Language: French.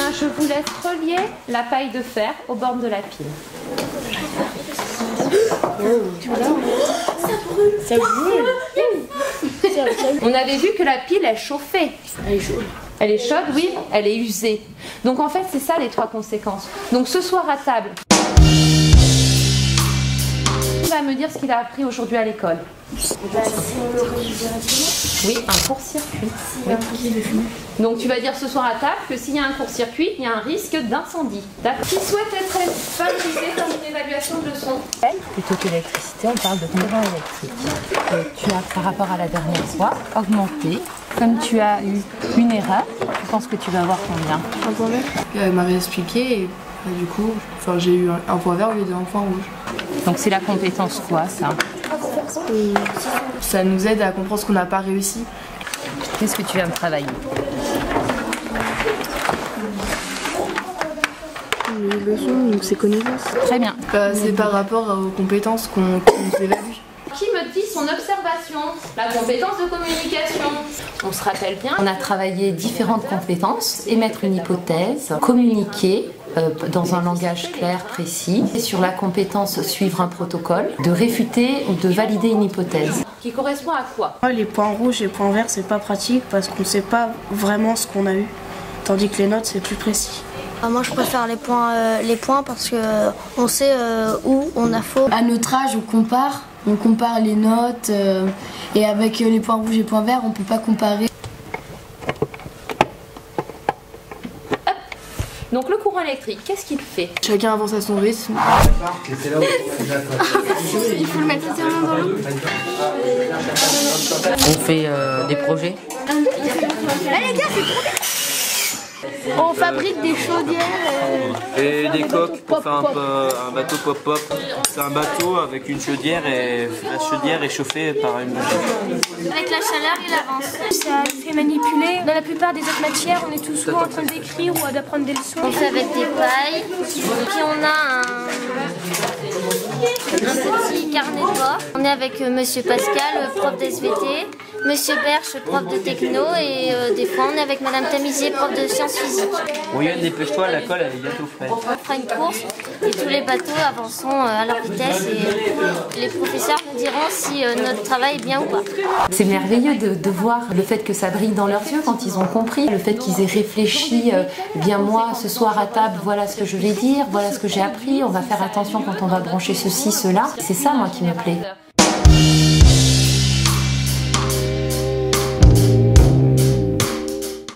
bien, je vous laisse relier la paille de fer aux bornes de la pile. Ça brûle. On avait vu que la pile, elle chauffait. Elle est chaude. Elle est chaude, oui, elle est usée. Donc en fait, c'est ça les 3 conséquences. Donc ce soir à table, il va me dire ce qu'il a appris aujourd'hui à l'école. Oui, un court-circuit. Oui. Donc tu vas dire ce soir à table que s'il y a un court-circuit, il y a un risque d'incendie. D'accord. Qui souhaite être favorisé dans une évaluation de leçon? Plutôt que l'électricité, on parle de courant électrique. Tu as, par rapport à la dernière fois, augmenté. Comme tu as eu une erreur, je pense que tu vas avoir combien? Elle m'a réexpliqué et du coup, j'ai eu un point vert au lieu d'un point rouge. Donc c'est la compétence quoi ça? Ça nous aide à comprendre ce qu'on n'a pas réussi. Qu'est-ce que tu viens de travailler? Les leçons, donc c'est connaissances. Très bien. C'est par rapport aux compétences qu'on nous évalue. Qui me dit son observation? La compétence de communication. On se rappelle bien, on a travaillé différentes compétences, émettre une hypothèse, communiquer dans un langage clair, précis, et sur la compétence suivre un protocole, de réfuter ou de valider une hypothèse. Qui correspond à quoi? Les points rouges et points verts, c'est pas pratique parce qu'on sait pas vraiment ce qu'on a eu, tandis que les notes, c'est plus précis. Moi, je préfère les points parce que on sait où on a faux. À notre âge, on compare les notes et avec les points rouges et points verts, on peut pas comparer. Donc le courant électrique, qu'est-ce qu'il fait? Chacun avance à son rythme. Il faut le mettre entièrement dans l'eau. On fait des projets. Les gars, c'est trop bien. On fabrique des chaudières. Et des coques pour faire un bateau pop-pop. C'est un bateau avec une chaudière et la chaudière est chauffée par une bougie. Avec la chaleur, il avance. Ça fait manipuler. Dans la plupart des autres matières, on est tous soit en train d'écrire ou d'apprendre des leçons. On fait avec des pailles. Puis on a un petit carnet de bord. On est avec Monsieur Pascal, prof d'SVT, Monsieur Berche, prof de techno, et des fois on est avec Madame Tamizier, prof de sciences physiques. Moyenne, dépêche-toi, la colle elle est bientôt fraîche. On fera une course et tous les bateaux avanceront à leur vitesse et les professeurs nous diront si notre travail est bien ou pas. C'est merveilleux de voir le fait que ça brille dans leurs yeux quand ils ont compris, le fait qu'ils aient réfléchi, bien moi ce soir à table, voilà ce que je vais dire, voilà ce que j'ai appris, on va faire attention quand on va brancher ceci, cela. C'est ça moi qui me plaît.